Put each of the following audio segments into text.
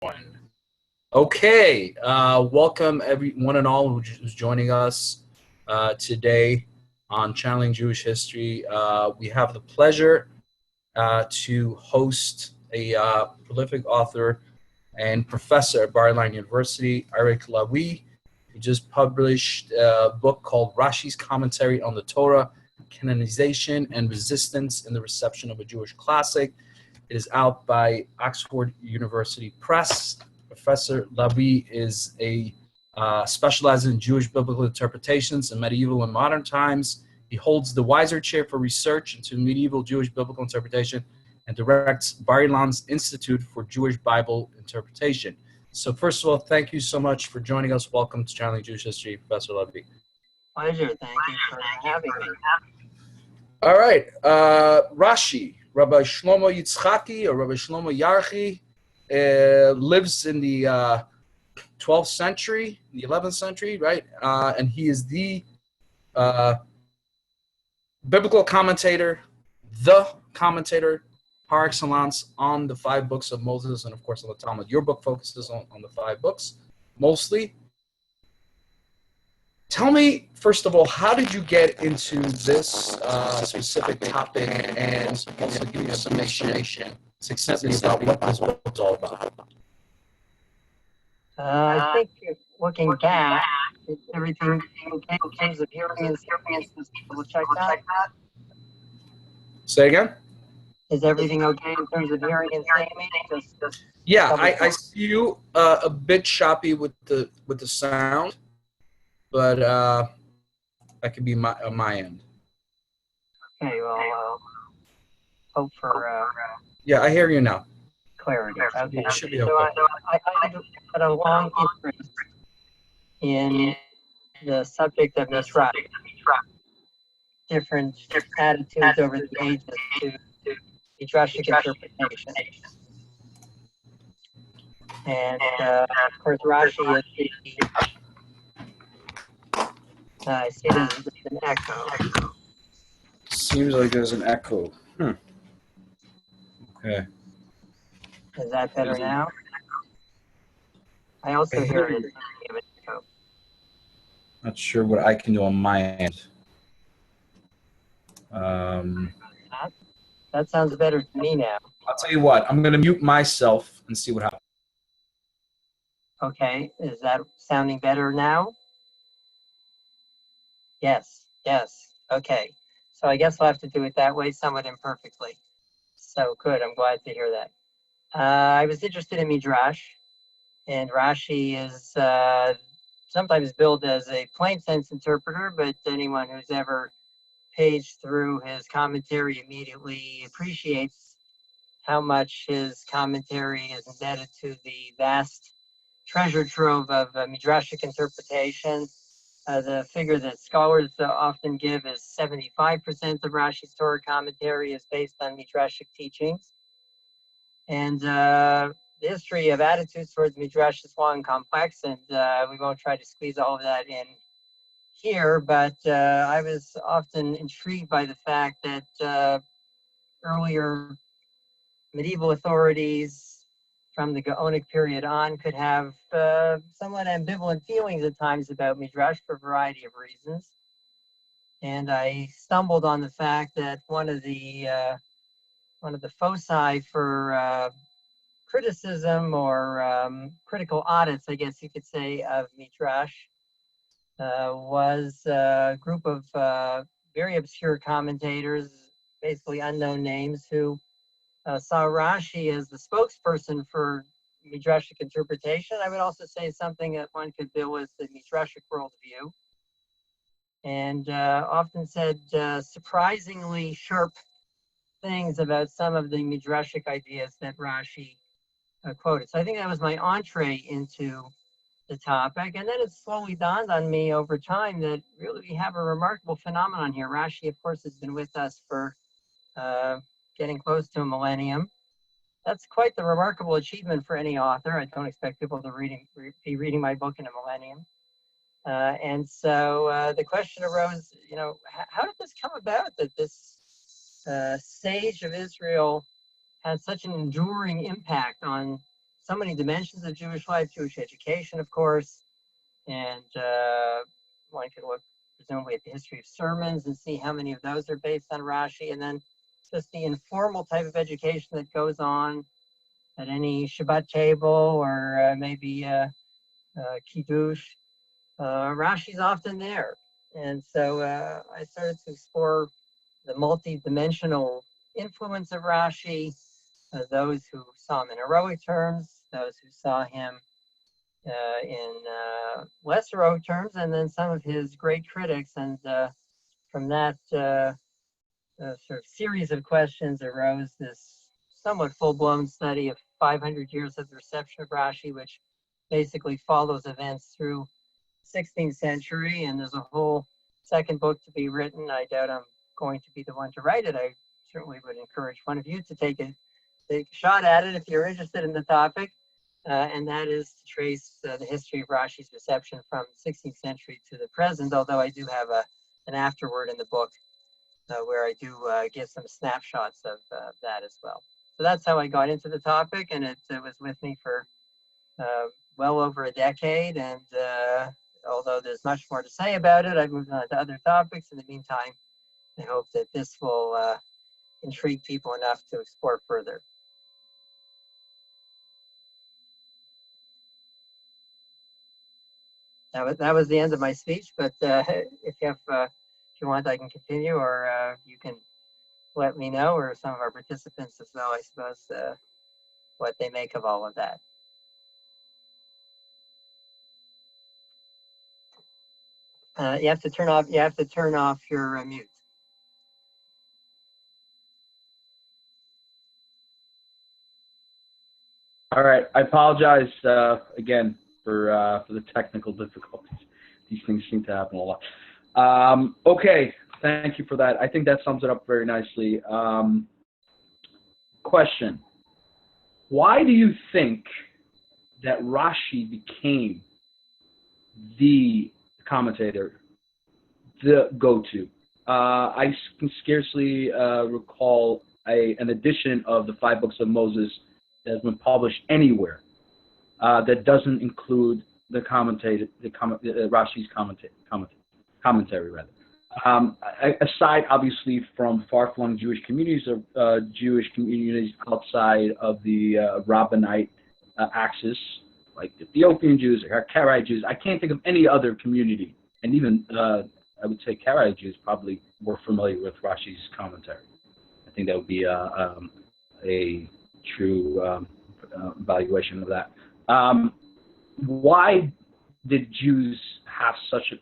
One. Okay, welcome everyone and all who's joining us today on Channeling Jewish History. We have the pleasure to host a prolific author and professor at Bar-Ilan University, Lawee. He just published a book called Rashi's Commentary on the Torah, Canonization and Resistance in the Reception of a Jewish Classic. It is out by Oxford University Press. Professor Lawee is a specializes in Jewish biblical interpretations in medieval and modern times. He holds the Weiser Chair for Research into Medieval Jewish Biblical Interpretation and directs Bar-Ilan's Institute for Jewish Bible Interpretation. So first of all, thank you so much for joining us. Welcome to Channeling Jewish History, Professor Lawee. Pleasure. Thank you for having me. All right. Rashi, Rabbi Shlomo Yitzchaki or Rabbi Shlomo Yarchi, lives in the 12th century, the 11th century, right? And he is the biblical commentator, the commentator par excellence on the 5 books of Moses and, of course, on the Talmud. Your book focuses on the 5 books, mostly. Tell me, first of all, how did you get into this specific topic, and also give me a summation succinctly about what this book is all about? I think looking back, is everything okay in terms of hearing and seeing? We'll check that. Say again? Is everything okay in terms of hearing and seeing me? Yeah, I see you a bit choppy with the sound, but that could be on my end. Okay, well, hope for yeah, I hear you now. Clarity. Okay. It should be okay. okay. So I had a long interest in the subject of Midrash, different attitudes over the ages to Midrashic interpretation. And of course, Rashi is I see there's an echo. Seems like there's an echo. Okay. Is that better now? I also hear an echo. Not sure what I can do on my end. That sounds better to me now. I'll tell you what, I'm going to mute myself and see what happens. Okay, is that sounding better now? Yes. Okay, so I guess we'll have to do it that way, somewhat imperfectly. So good, I'm glad to hear that. I was interested in Midrash, and Rashi is sometimes billed as a plain sense interpreter, but anyone who's ever paged through his commentary immediately appreciates how much his commentary is indebted to the vast treasure trove of Midrashic interpretation. The figure that scholars often give is 75% of Rashi's Torah commentary is based on Midrashic teachings. And the history of attitudes towards Midrash is long and complex, and we won't try to squeeze all of that in here, but I was often intrigued by the fact that earlier medieval authorities from the Gaonic period on could have somewhat ambivalent feelings at times about Midrash for a variety of reasons. And I stumbled on the fact that one of the foci for criticism or critical audits, I guess you could say, of Midrash was a group of very obscure commentators, basically unknown names, who saw Rashi as the spokesperson for Midrashic interpretation. I would also say something that one could bill as the Midrashic worldview, and often said surprisingly sharp things about some of the Midrashic ideas that Rashi quoted. So I think that was my entree into the topic, and then it slowly dawned on me over time that really we have a remarkable phenomenon here. Rashi, of course, has been with us for getting close to a millennium. That's quite the remarkable achievement for any author. I don't expect people to be reading my book in a millennium. And so the question arose, how did this come about that this sage of Israel had such an enduring impact on so many dimensions of Jewish life, Jewish education, of course, and one could look presumably at the history of sermons and see how many of those are based on Rashi, and then just the informal type of education that goes on at any Shabbat table or maybe Kiddush. Rashi's often there. And so I started to explore the multi-dimensional influence of Rashi, those who saw him in heroic terms, those who saw him in less heroic terms, and then some of his great critics. And from that sort of series of questions arose this somewhat full-blown study of 500 years of the reception of Rashi, which basically follows events through 16th century, and there's a whole second book to be written. I doubt I'm going to be the one to write it. I certainly would encourage one of you to take a shot at it if you're interested in the topic, and that is to trace the history of Rashi's reception from 16th century to the present, although I do have an afterword in the book where I do give some snapshots of that as well. So that's how I got into the topic, and it was with me for well over a decade, and although there's much more to say about it, I've moved on to other topics. In the meantime, I hope that this will intrigue people enough to explore further. That was the end of my speech, but if you want, I can continue, or you can let me know, or some of our participants as well, I suppose, what they make of all of that. You have to turn off your mute. All right. I apologize again for the technical difficulties. These things seem to happen a lot. Okay. Thank you for that. I think that sums it up very nicely. Question. Why do you think that Rashi became the commentator, the go-to? I can scarcely recall an edition of the 5 books of Moses that has been published anywhere that doesn't include the Rashi's commentary rather. Aside, obviously, from far-flung Jewish communities outside of the Rabbinite axis, like the Ethiopian Jews or Karaite Jews, I can't think of any other community, and even I would say Karaite Jews probably were familiar with Rashi's commentary. I think that would be a true evaluation of that. Why did Jews have such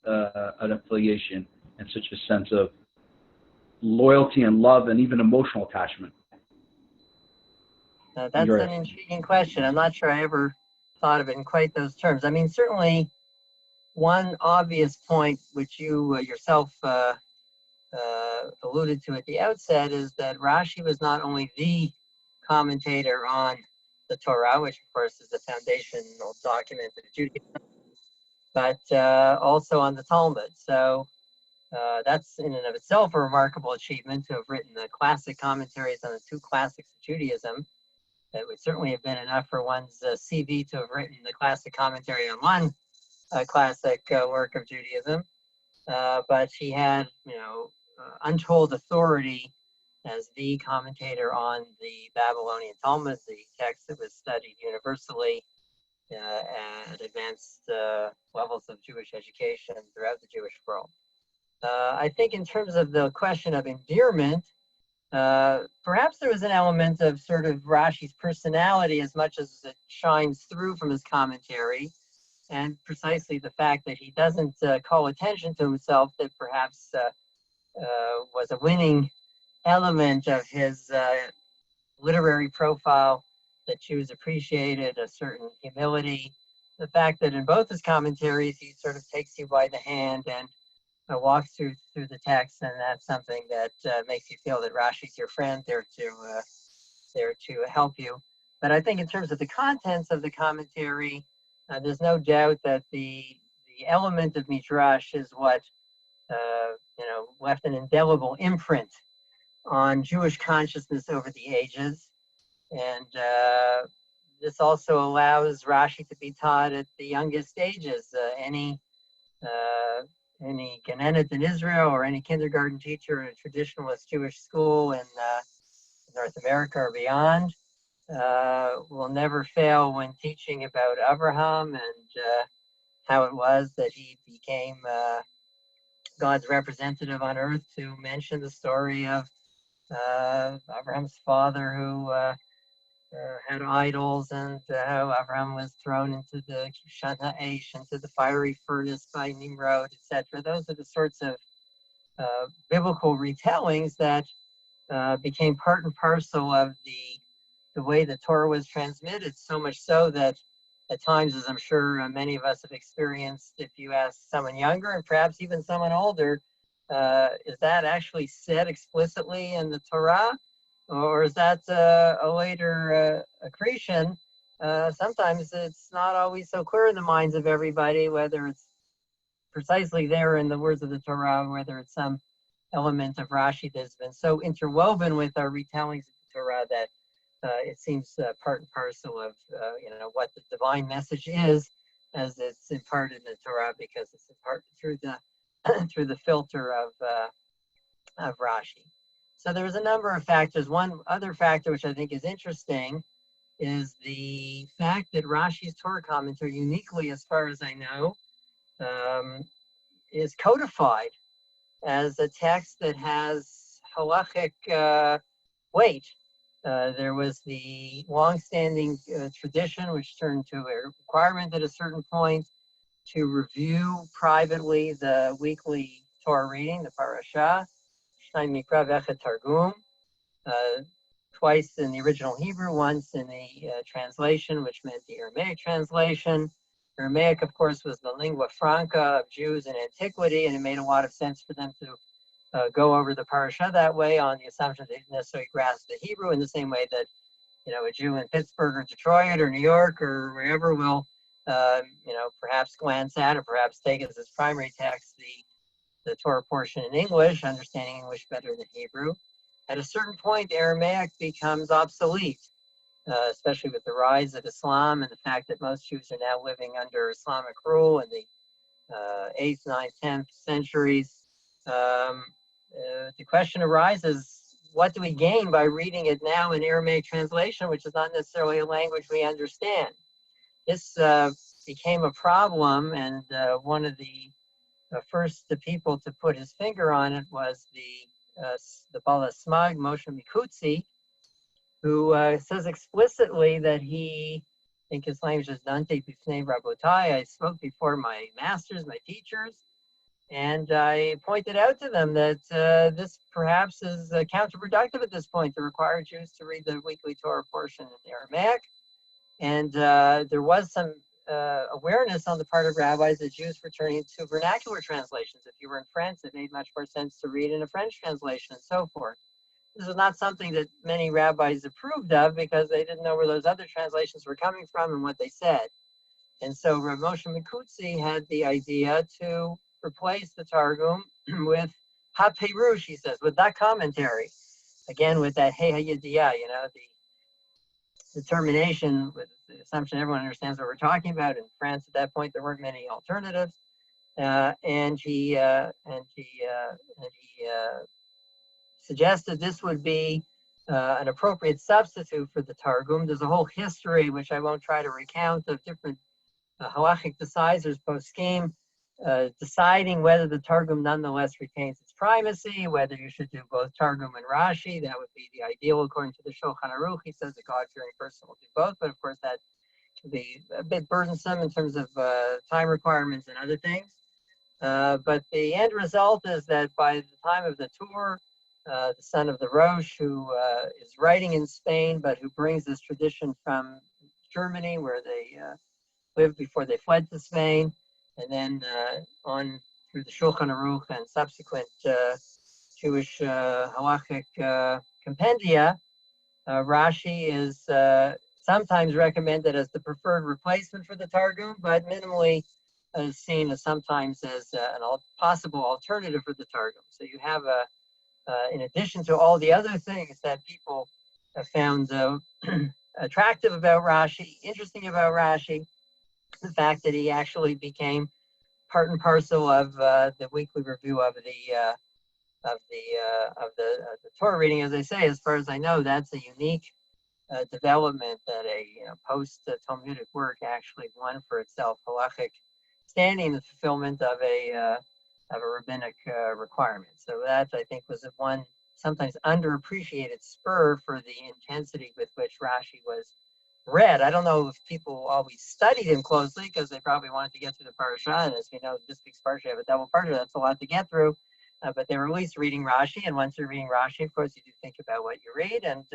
an affiliation and such a sense of loyalty and love and even emotional attachment? That's an intriguing question. I'm not sure I ever thought of it in quite those terms. I mean, certainly one obvious point, which you yourself alluded to at the outset, is that Rashi was not only the commentator on the Torah, which of course is the foundational document of Judaism, but also on the Talmud. So that's in and of itself a remarkable achievement to have written the classic commentaries on the 2 classics of Judaism. It would certainly have been enough for one's CV to have written the classic commentary on one classic work of Judaism. But he had, untold authority as the commentator on the Babylonian Talmud, the text that was studied universally at advanced levels of Jewish education throughout the Jewish world. I think in terms of the question of endearment, perhaps there was an element of sort of Rashi's personality as much as it shines through from his commentary, and precisely the fact that he doesn't call attention to himself that perhaps was a winning element of his literary profile that Jews appreciated, a certain humility. The fact that in both his commentaries he sort of takes you by the hand and walks through the text, and that's something that makes you feel that Rashi's your friend, there to help you. But I think in terms of the contents of the commentary, there's no doubt that the element of Midrash is what left an indelible imprint on Jewish consciousness over the ages. And this also allows Rashi to be taught at the youngest ages. Any Genenet in Israel or any kindergarten teacher in a traditionalist Jewish school in North America or beyond will never fail when teaching about Abraham and how it was that he became God's representative on earth, to mention the story of Abraham's father who had idols, and how Abraham was thrown into the Kishan Ha'esh, into the fiery furnace by Nimrod, etc. Those are the sorts of biblical retellings that became part and parcel of the way the Torah was transmitted, so much so that at times, as I'm sure many of us have experienced, if you ask someone younger and perhaps even someone older, is that actually said explicitly in the Torah? Or is that a later accretion? Sometimes it's not always so clear in the minds of everybody whether it's precisely there in the words of the Torah, whether it's some element of Rashi that's been so interwoven with our retellings of the Torah that it seems part and parcel of what the divine message is, as it's imparted in the Torah, because it's imparted through the through the filter of Rashi. So there's a number of factors. One other factor which I think is interesting is the fact that Rashi's Torah commentary, uniquely as far as I know, is codified as a text that has halachic weight. There was the long-standing tradition, which turned to a requirement at a certain point to review privately the weekly Torah reading, the parasha, Shnai Mikra V'Echad Targum, twice in the original Hebrew, once in the translation, which meant the Aramaic translation. Aramaic, of course, was the lingua franca of Jews in antiquity, and it made a lot of sense for them to go over the parasha that way, on the assumption they didn't necessarily grasp the Hebrew, in the same way that a Jew in Pittsburgh or Detroit or New York or wherever will perhaps glance at or perhaps take as his primary text the Torah portion in English, understanding English better than Hebrew. At a certain point, Aramaic becomes obsolete, especially with the rise of Islam and the fact that most Jews are now living under Islamic rule in the 8th, 9th, 10th centuries. The question arises, what do we gain by reading it now in Aramaic translation, which is not necessarily a language we understand? This became a problem, and one of the first people to put his finger on it was the Bala Smag, Moshe Mikutzi, who says explicitly that I think his language is Dante Bifnei Rabotai, I spoke before my masters, my teachers, and I pointed out to them that this perhaps is counterproductive at this point, to require Jews to read the weekly Torah portion in Aramaic. And there was some awareness on the part of rabbis that Jews were turning to vernacular translations. If you were in France, it made much more sense to read in a French translation and so forth. This is not something that many rabbis approved of, because they didn't know where those other translations were coming from and what they said. And so Rav Moshe Mikutzi had the idea to replace the Targum with HaPerush, he says, with that commentary. Again, with that Hey HaYediyah, the determination, with the assumption everyone understands what we're talking about. In France at that point, there weren't many alternatives. And he suggested this would be an appropriate substitute for the Targum. There's a whole history, which I won't try to recount, of different halachic decisors post-scheme deciding whether the Targum nonetheless retains its primacy, whether you should do both Targum and Rashi. That would be the ideal according to the Shulchan Aruch. He says a God-fearing person will do both, but of course that can be a bit burdensome in terms of time requirements and other things. But the end result is that by the time of the tour, the son of the Rosh, who is writing in Spain, but who brings this tradition from Germany, where they lived before they fled to Spain, and then on through the Shulchan Aruch and subsequent Jewish halachic compendia, Rashi is sometimes recommended as the preferred replacement for the Targum, but minimally seen as sometimes as an possible alternative for the Targum. So you have in addition to all the other things that people have found attractive about Rashi, interesting about Rashi, the fact that he actually became part and parcel of the weekly review of the Torah reading. As I say, as far as I know, that's a unique development that a post Talmudic work actually won for itself halachic standing, the fulfillment of a rabbinic requirement. So that, I think, was one sometimes underappreciated spur for the intensity with which Rashi was read. I don't know if people always studied him closely because they probably wanted to get through the parasha, and as we know, this week's parasha have a double parasha. That's a lot to get through. But they were at least reading Rashi, and once you're reading Rashi, of course, you do think about what you read, and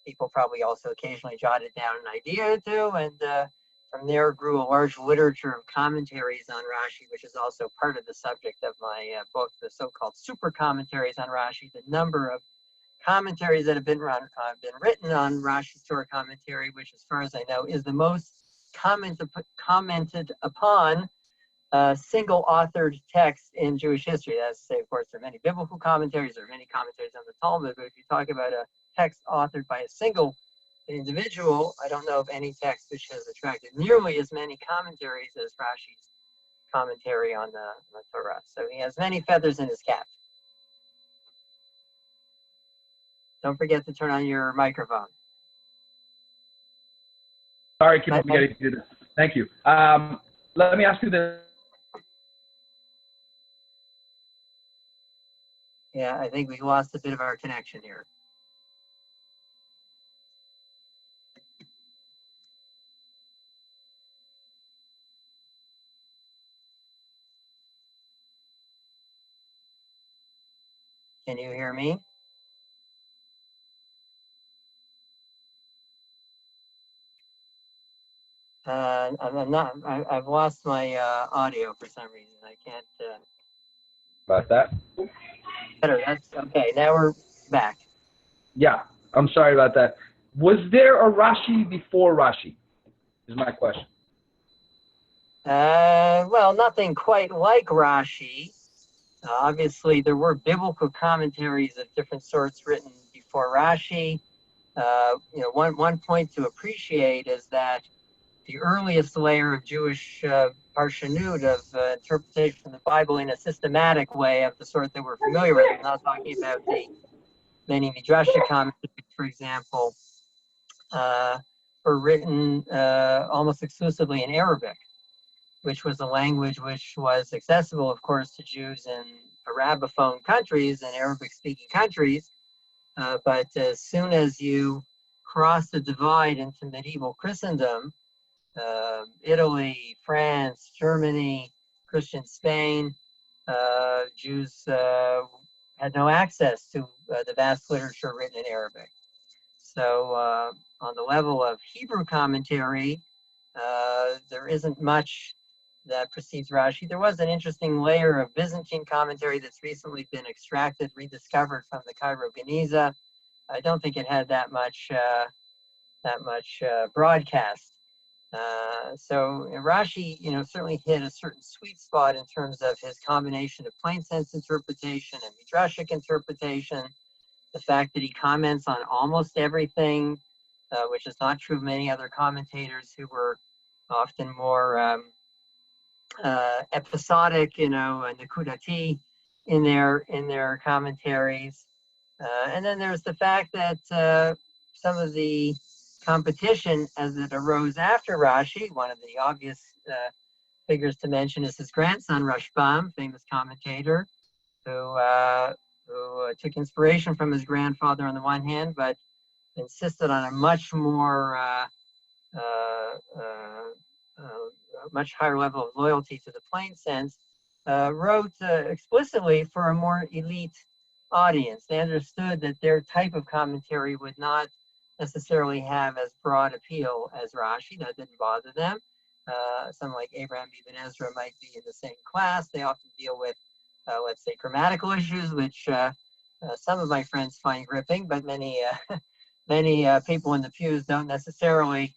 people probably also occasionally jotted down an idea or two, and from there grew a large literature of commentaries on Rashi, which is also part of the subject of my book, the so-called super commentaries on Rashi. The number of commentaries that have been written on Rashi's Torah commentary, which, as far as I know, is the most commented upon single-authored text in Jewish history. That's to say, of course, there are many biblical commentaries, there are many commentaries on the Talmud, but if you talk about a text authored by a single individual, I don't know of any text which has attracted nearly as many commentaries as Rashi's commentary on the Torah. So he has many feathers in his cap. Don't forget to turn on your microphone. Sorry, I keep on forgetting to do this. Thank you. Let me ask you this. Yeah, I think we lost a bit of our connection here. Can you hear me? I'm not. I've lost my audio for some reason. I can't. About that? Better. That's okay. Now we're back. Yeah, I'm sorry about that. Was there a Rashi before Rashi? Is my question. Well, nothing quite like Rashi. Obviously, there were biblical commentaries of different sorts written before Rashi. One point to appreciate is that the earliest layer of Jewish parshanut, of interpretation of the Bible in a systematic way of the sort that we're familiar with. I'm not talking about the many midrashic commentaries, for example, were written almost exclusively in Arabic, which was a language which was accessible, of course, to Jews in Arabophone countries and Arabic-speaking countries. But as soon as you cross the divide into medieval Christendom, Italy, France, Germany, Christian Spain, Jews had no access to the vast literature written in Arabic. So on the level of Hebrew commentary, there isn't much that precedes Rashi. There was an interesting layer of Byzantine commentary that's recently been extracted, rediscovered from the Cairo Geniza. I don't think it had that much broadcast. So Rashi, certainly hit a certain sweet spot in terms of his combination of plain sense interpretation and midrashic interpretation. The fact that he comments on almost everything, which is not true of many other commentators who were often more episodic, nakudati in their commentaries. And then there's the fact that some of the competition as it arose after Rashi, one of the obvious figures to mention is his grandson, Rashbam, famous commentator, who took inspiration from his grandfather on the one hand, but insisted on a much more much higher level of loyalty to the plain sense, wrote explicitly for a more elite audience. They understood that their type of commentary would not necessarily have as broad appeal as Rashi. That didn't bother them. Some like Abraham Ibn Ezra might be in the same class. They often deal with, let's say, grammatical issues, which some of my friends find gripping, but many people in the pews don't necessarily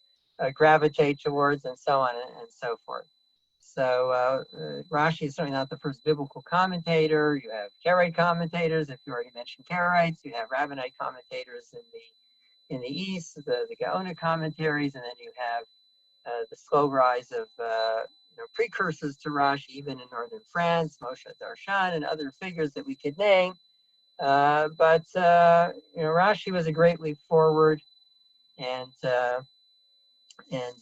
gravitate towards, and so on and so forth. So Rashi is certainly not the first biblical commentator. You have Karaite commentators, if you already mentioned Karaites. You have Rabbinite commentators in in the east, the Gaona commentaries, and then you have the slow rise of precursors to Rashi, even in northern France, Moshe Darshan, and other figures that we could name. But Rashi was a great leap forward, and in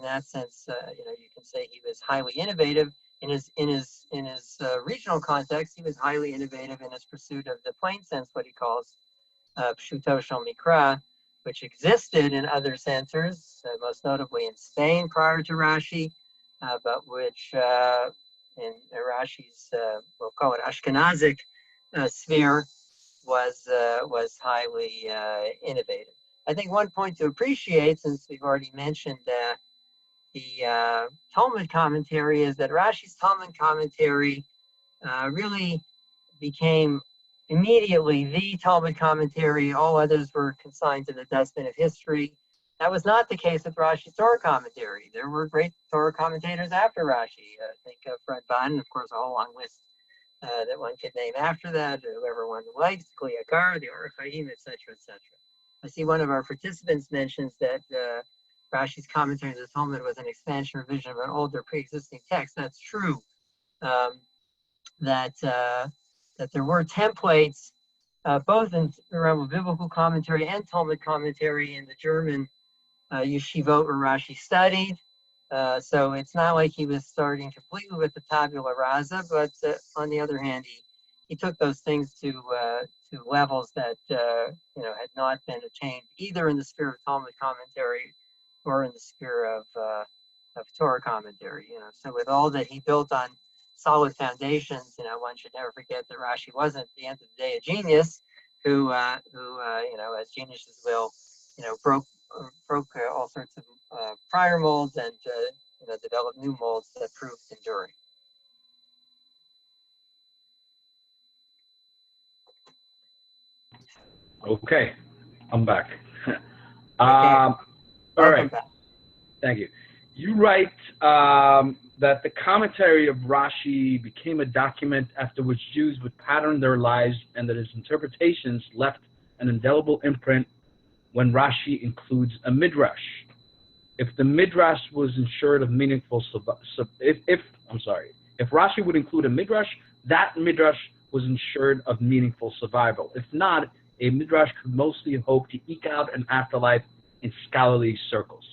that sense, you can say he was highly innovative in his regional context. He was highly innovative in his pursuit of the plain sense, what he calls Pshuto Shel Mikra, which existed in other centers, most notably in Spain prior to Rashi, but which in Rashi's, we'll call it Ashkenazic sphere, was highly innovative. I think one point to appreciate, since we've already mentioned the Talmud commentary, is that Rashi's Talmud commentary really became immediately the Talmud commentary. All others were consigned to the dustbin of history. That was not the case with Rashi's Torah commentary. There were great Torah commentators after Rashi. Think of Fred Ban, of course, a whole long list that one could name after that, whoever one likes, Kli Yakar, the Or Chaim, etc., etc. I see one of our participants mentions that Rashi's commentary on the Talmud was an expansion revision of an older pre-existing text. That's true. That there were templates, both in the realm of biblical commentary and Talmud commentary in the German yeshivot where Rashi studied. So it's not like he was starting completely with the tabula rasa, but on the other hand, he took those things to levels that had not been attained either in the sphere of Talmud commentary or in the sphere of Torah commentary. So with all that he built on solid foundations, one should never forget that Rashi wasn't, at the end of the day, a genius who as geniuses will, broke all sorts of prior molds and developed new molds that proved enduring. Okay, I'm back. Okay. All Welcome right. back. Thank you. You write that the commentary of Rashi became a document after which Jews would pattern their lives, and that his interpretations left an indelible imprint when Rashi includes a midrash. If the midrash was ensured of meaningful, if Rashi would include a midrash, that midrash was ensured of meaningful survival. If not, a midrash could mostly hope to eke out an afterlife in scholarly circles.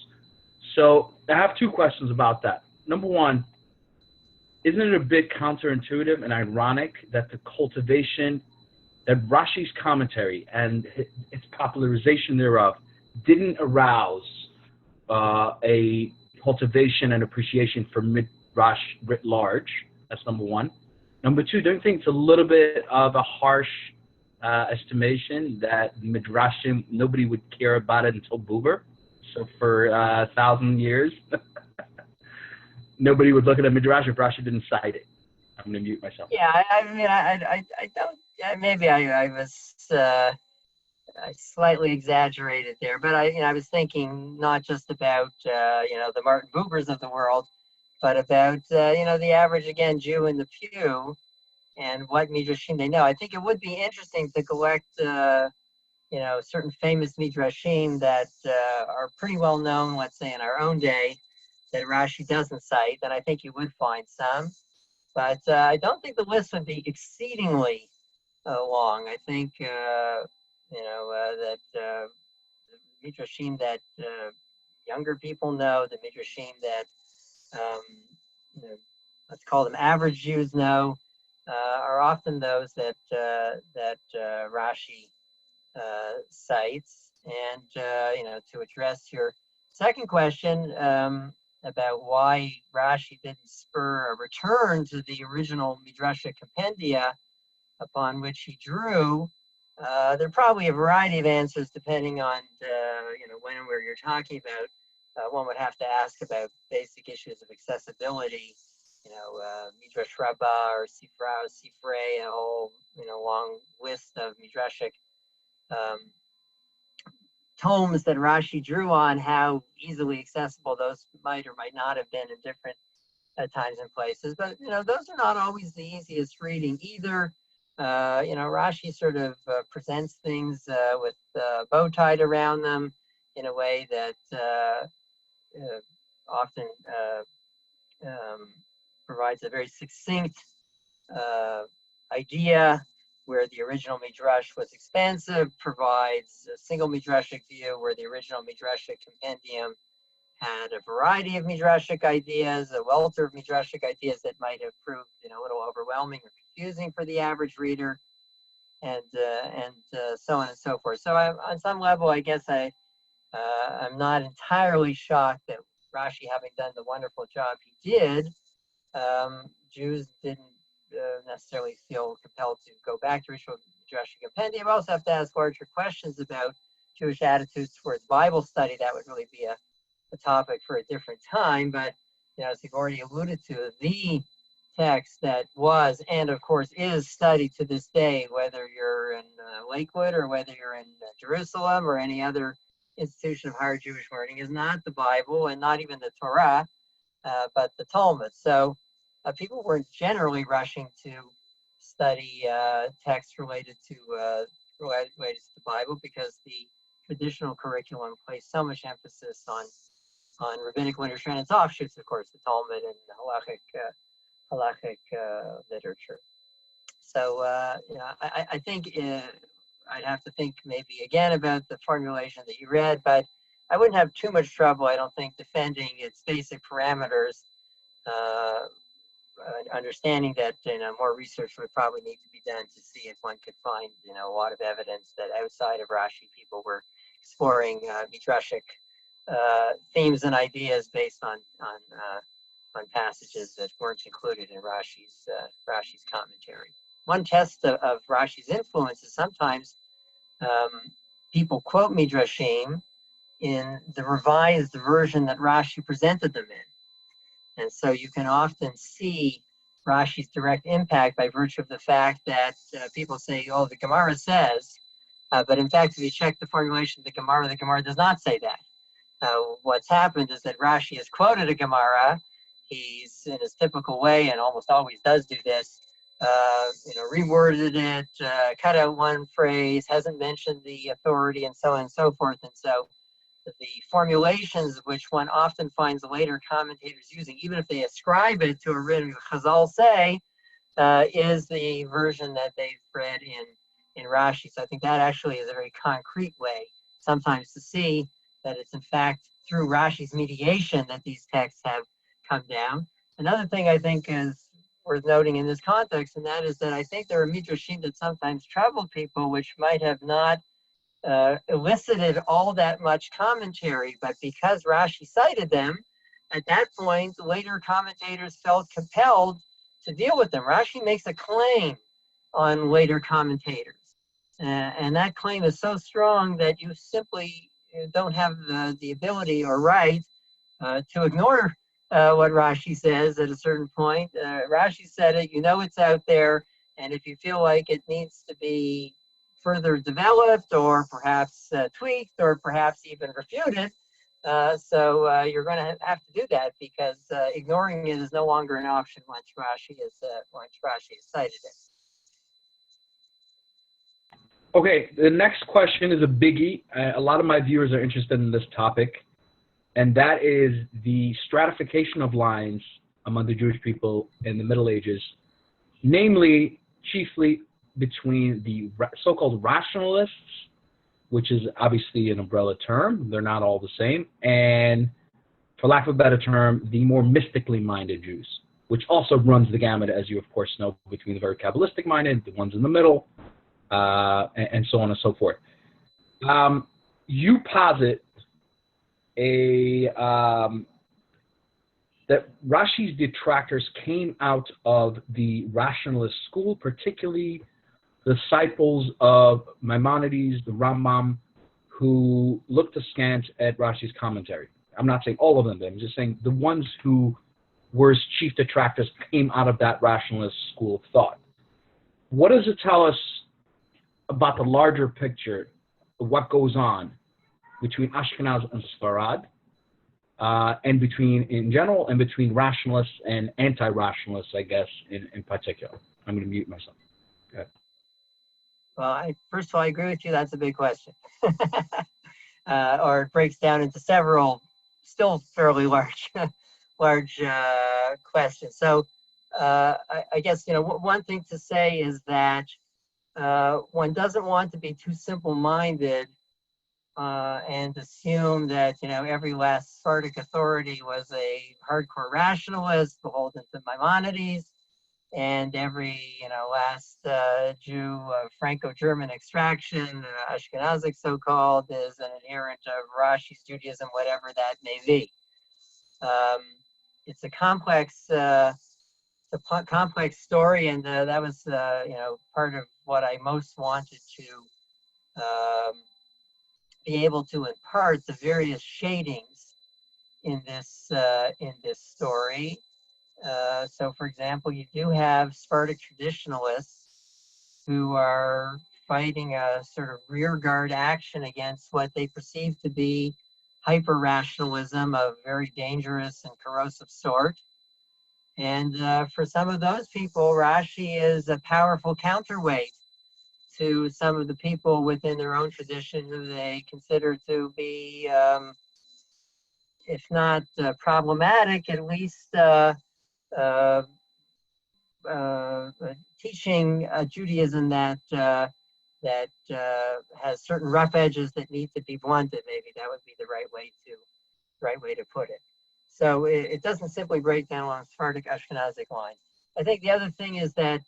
So I have two questions about that. Number one, isn't it a bit counterintuitive and ironic that the cultivation, that Rashi's commentary and its popularization thereof didn't arouse a cultivation and appreciation for midrash writ large? That's number one. Number two, don't you think it's a little bit of a harsh estimation that midrashim, nobody would care about it until Buber? So for 1,000 years, nobody would look at a midrash if Rashi didn't cite it. I'm going to mute myself. Yeah, I don't. Maybe I was I slightly exaggerated there, but I was thinking not just about the Martin Bubers of the world, but about the average Jew in the pew and what midrashim they know. I think it would be interesting to collect certain famous midrashim that are pretty well known, let's say in our own day, that Rashi doesn't cite. And I think you would find some, but I don't think the list would be exceedingly long. I think that the midrashim that younger people know, the midrashim that let's call them average Jews know, are often those that Rashi sites. And to address your second question about why Rashi didn't spur a return to the original Midrashic compendia upon which he drew, there are probably a variety of answers depending on when and where you're talking about. One would have to ask about basic issues of accessibility, Midrash Rabbah or Sifra or Sifrei, a whole long list of Midrashic tomes that Rashi drew on, how easily accessible those might or might not have been in different times and places. But those are not always the easiest reading either. Rashi sort of presents things with a bow tied around them in a way that often provides a very succinct idea, where the original midrash was expansive, provides a single midrashic view, where the original midrashic compendium had a variety of midrashic ideas, a welter of midrashic ideas that might have proved a little overwhelming or confusing for the average reader, and so on and so forth. So on some level, I guess I'm not entirely shocked that Rashi, having done the wonderful job he did, Jews didn't necessarily feel compelled to go back to original midrashic compendium. We also have to ask larger questions about Jewish attitudes towards Bible study. That would really be a topic for a different time. But as you've already alluded to, the text that was and of course is studied to this day, whether you're in Lakewood or whether you're in Jerusalem or any other institution of higher Jewish learning, is not the Bible and not even the Torah, but the Talmud. So people weren't generally rushing to study texts related to the Bible, because the traditional curriculum placed so much emphasis on rabbinic literature and its offshoots, of course, the Talmud and halachic literature. So I think I'd have to think maybe again about the formulation that you read, but I wouldn't have too much trouble, I don't think, defending its basic parameters, understanding that more research would probably need to be done to see if one could find a lot of evidence that outside of Rashi people were exploring midrashic themes and ideas based on passages that weren't included in Rashi's commentary. One test of Rashi's influence is sometimes people quote midrashim in the revised version that Rashi presented them in. And so you can often see Rashi's direct impact by virtue of the fact that people say, oh, the Gemara says, but in fact, if you check the formulation of the Gemara does not say that. What's happened is that Rashi has quoted a Gemara. He's, in his typical way, and almost always does do this, reworded it, cut out one phrase, hasn't mentioned the authority, and so on and so forth. And so the formulations which one often finds later commentators using, even if they ascribe it to a written Chazal say, is the version that they've read in Rashi. So I think that actually is a very concrete way sometimes to see that it's in fact through Rashi's mediation that these texts have come down. Another thing I think is worth noting in this context, and that is that I think there are midrashim that sometimes troubled people, which might have not elicited all that much commentary, but because Rashi cited them, at that point, later commentators felt compelled to deal with them. Rashi makes a claim on later commentators, and that claim is so strong that you simply don't have the ability or right to ignore what Rashi says at a certain point. Rashi said it, it's out there, and if you feel like it needs to be further developed or perhaps tweaked or perhaps even refuted, so you're going to have to do that, because ignoring it is no longer an option once Rashi has cited it. Okay, the next question is a biggie. A lot of my viewers are interested in this topic, and that is the stratification of lines among the Jewish people in the Middle Ages, namely, chiefly between the so-called rationalists, which is obviously an umbrella term. They're not all the same. And for lack of a better term, the more mystically minded Jews, which also runs the gamut, as you of course know, between the very Kabbalistic minded, the ones in the middle, and so on and so forth. You posit that Rashi's detractors came out of the rationalist school, particularly disciples of Maimonides, the Rambam, who looked askance at Rashi's commentary. I'm not saying all of them, I'm just saying the ones who were his chief detractors came out of that rationalist school of thought. What does it tell us about the larger picture of what goes on between Ashkenaz and Sfarad, and between, in general, and between rationalists and anti-rationalists, I guess, in particular? I'm going to mute myself. Go ahead. Well, first of all, I agree with you. That's a big question. Or it breaks down into several still fairly large, large questions. So I guess, one thing to say is that one doesn't want to be too simple-minded and assume that, every last Spartic authority was a hardcore rationalist beholden to Maimonides, and every, last Jew of franco-german extraction, Ashkenazic so-called, is an adherent of Rashi's Judaism, whatever that may be. It's a complex story, and that was part of what I most wanted to be able to impart, the various shadings in this story. So, for example, you do have Spartic traditionalists who are fighting a sort of rearguard action against what they perceive to be hyper-rationalism of very dangerous and corrosive sort. And for some of those people, Rashi is a powerful counterweight to some of the people within their own tradition who they consider to be, if not problematic, at least uh, teaching Judaism that has certain rough edges that need to be blunted. Maybe that would be the right way to put it. So it doesn't simply break down along Sephardic Ashkenazic lines. I think the other thing is that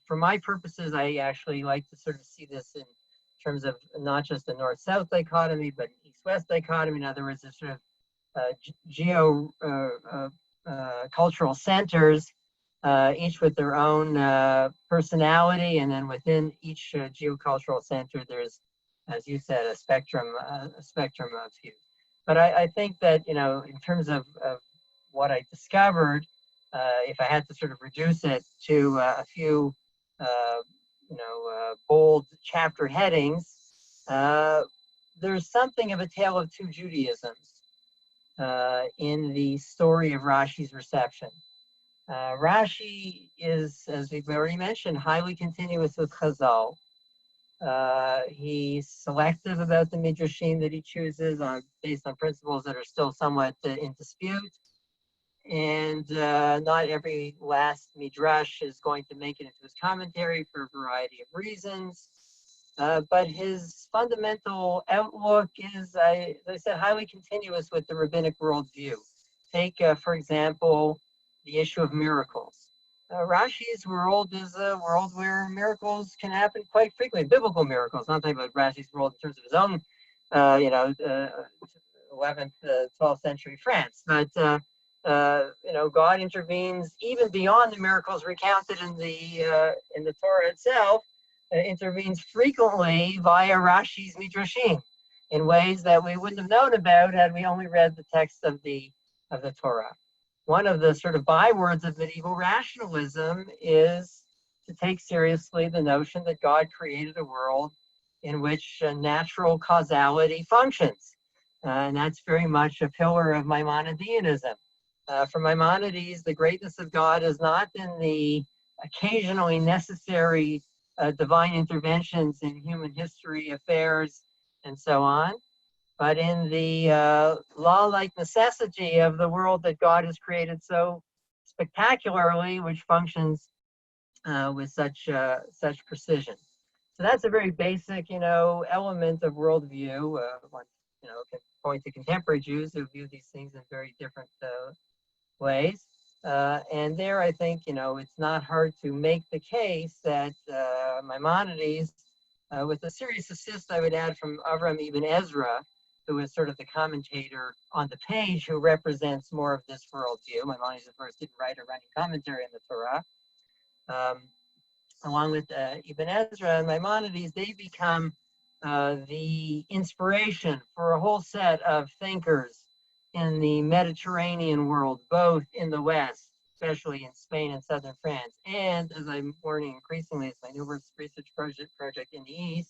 for my purposes, I actually like to sort of see this in terms of not just a north-south dichotomy, but east-west dichotomy. In other words, a sort of cultural centers, each with their own personality, and then within each geocultural center, there's, as you said, a spectrum of views. But I think that, in terms of what I discovered, if I had to sort of reduce it to a few, bold chapter headings, there's something of a tale of two Judaisms in the story of Rashi's reception. Rashi is, as we've already mentioned, highly continuous with Chazal. He's selective about the midrashim that he chooses based on principles that are still somewhat in dispute. And not every last midrash is going to make it into his commentary for a variety of reasons. But his fundamental outlook is, as I said, highly continuous with the rabbinic worldview. Take, for example, the issue of miracles. Rashi's world is a world where miracles can happen quite frequently, biblical miracles. I'm not talking about Rashi's world in terms of his own, 11th, 12th century France. But, God intervenes even beyond the miracles recounted in the Torah itself, intervenes frequently via Rashi's midrashim in ways that we wouldn't have known about had we only read the text of the Torah. One of the sort of bywords of medieval rationalism is to take seriously the notion that God created a world in which natural causality functions. And that's very much a pillar of Maimonideanism. For Maimonides, the greatness of God is not in the occasionally necessary divine interventions in human history, affairs, and so on, but in the law-like necessity of the world that God has created so spectacularly, which functions with such precision. So that's a very basic, element of worldview. One, can point to contemporary Jews who view these things in very different ways. And there, I think, it's not hard to make the case that Maimonides, with a serious assist, I would add, from Avram ibn Ezra, who is sort of the commentator on the page, who represents more of this worldview. Maimonides, of course, didn't write a running commentary on the Torah. Along with Ibn Ezra and Maimonides, they become the inspiration for a whole set of thinkers in the Mediterranean world, both in the West, especially in Spain and southern France, and, as I'm learning increasingly, it's my new research project in the East,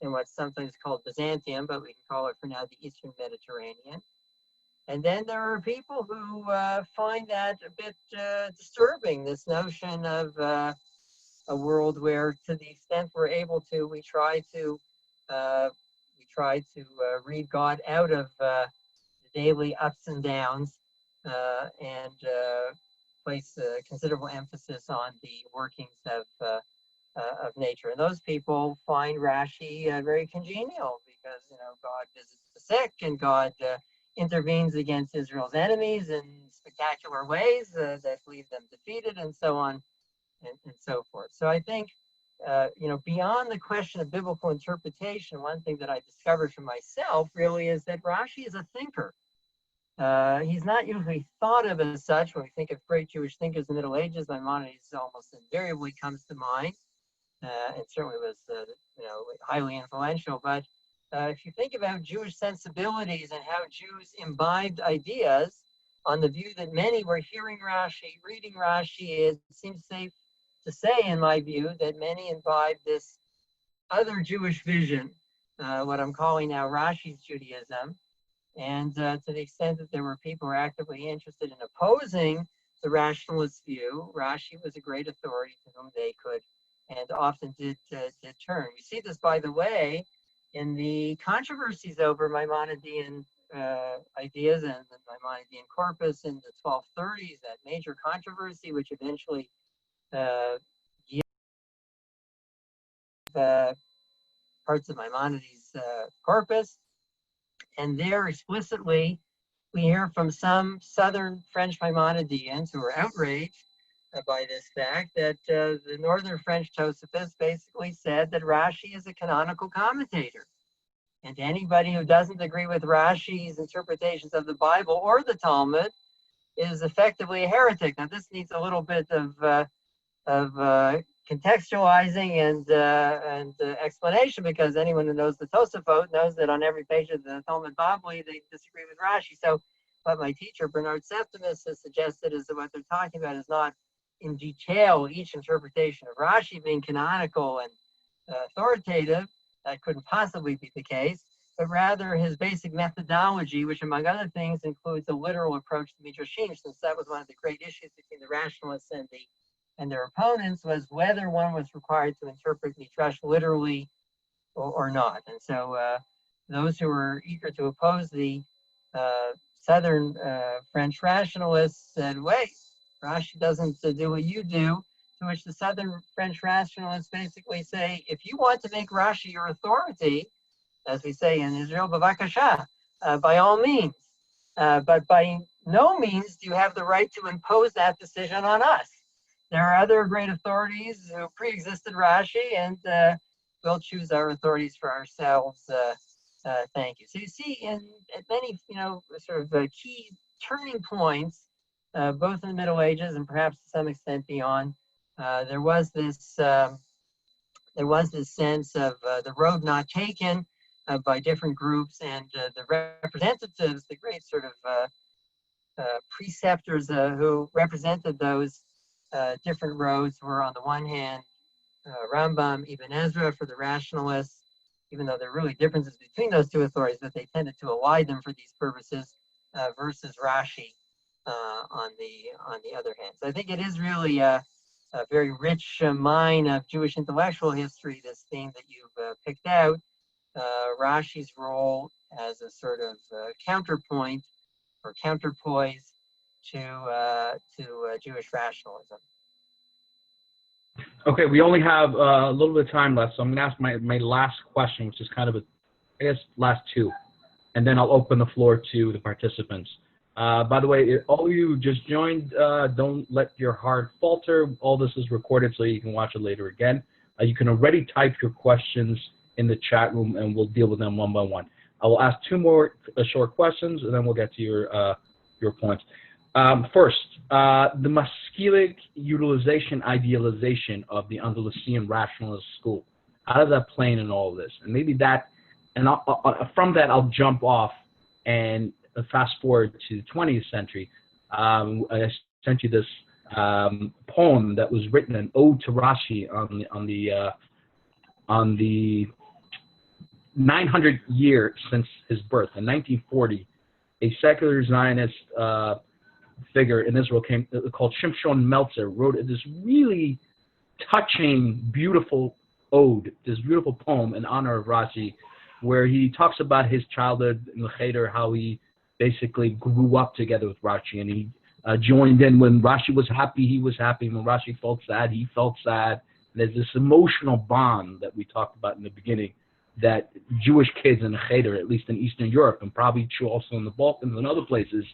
in what's sometimes called Byzantium, but we can call it for now the Eastern Mediterranean. And then there are people who find that a bit disturbing, this notion of a world where, to the extent we're able to, we try to read God out of the daily ups and downs, and place considerable emphasis on the workings of nature. And those people find Rashi very congenial because, God visits the sick and God intervenes against Israel's enemies in spectacular ways that leave them defeated, and so on and so forth. So I think, beyond the question of biblical interpretation, one thing that I discovered for myself really is that Rashi is a thinker. He's not usually thought of as such. When we think of great Jewish thinkers in the Middle Ages, Maimonides almost invariably comes to mind. It certainly was, highly influential. But if you think about Jewish sensibilities and how Jews imbibed ideas, on the view that many were hearing Rashi, reading Rashi, it seems safe to say, in my view, that many imbibed this other Jewish vision, what I'm calling now Rashi's Judaism. And to the extent that there were people who were actively interested in opposing the rationalist view, Rashi was a great authority to whom they could and often did turn. We see this, by the way, in the controversies over Maimonidean ideas and the Maimonidean corpus in the 1230s, that major controversy, which eventually yielded parts of Maimonides' corpus. And there explicitly, we hear from some southern French Maimonideans who are outraged by this fact that the northern French Josephus basically said that Rashi is a canonical commentator. And anybody who doesn't agree with Rashi's interpretations of the Bible or the Talmud is effectively a heretic. Now, this needs a little bit of contextualizing and explanation, because anyone who knows the Tosafot knows that on every page of the Talmud Bavli, they disagree with Rashi. So what my teacher, Bernard Septimus, has suggested is that what they're talking about is not in detail each interpretation of Rashi being canonical and authoritative. That couldn't possibly be the case, but rather his basic methodology, which among other things includes a literal approach to Midrashim, since that was one of the great issues between the rationalists and their opponents, was whether one was required to interpret Midrash literally or not. And so those who were eager to oppose the southern French rationalists said, wait, Rashi doesn't do what you do, to which the southern French rationalists basically say, if you want to make Rashi your authority, as we say in Israel, bavakasha, by all means, but by no means do you have the right to impose that decision on us. There are other great authorities who pre-existed Rashi, and we'll choose our authorities for ourselves. Thank you. So you see, at many, sort of key turning points, both in the Middle Ages and perhaps to some extent beyond, there was this sense of the road not taken by different groups, and the representatives, the great sort of preceptors who represented those different roads were, on the one hand, Rambam, Ibn Ezra for the rationalists, even though there are really differences between those two authorities, but they tended to ally them for these purposes, versus Rashi on the other hand. So I think it is really a very rich mine of Jewish intellectual history, this theme that you've picked out, Rashi's role as a sort of counterpoint or counterpoise to Jewish rationalism. Okay, we only have a little bit of time left, so I'm going to ask my last question, which is kind of last two, and then I'll open the floor to the participants. By the way, all of you just joined, don't let your heart falter. All this is recorded so you can watch it later again. You can already type your questions in the chat room, and we'll deal with them one by one. I will ask two more short questions, and then we'll get to your points. First, the Maskilic utilization, idealization of the Andalusian rationalist school. How does that play in all of this? And maybe that, and from that, I'll jump off and fast forward to the 20th century. I sent you this poem that was written, an ode to Rashi on the 900th year since his birth in 1940. A secular Zionist figure in Israel called Shimshon Meltzer wrote this really touching, beautiful ode, this beautiful poem in honor of Rashi, where he talks about his childhood in the Cheder, how he basically grew up together with Rashi, and he joined in when Rashi was happy, he was happy. When Rashi felt sad, he felt sad. And there's this emotional bond that we talked about in the beginning that Jewish kids in the Cheder, at least in Eastern Europe, and probably true also in the Balkans and other places,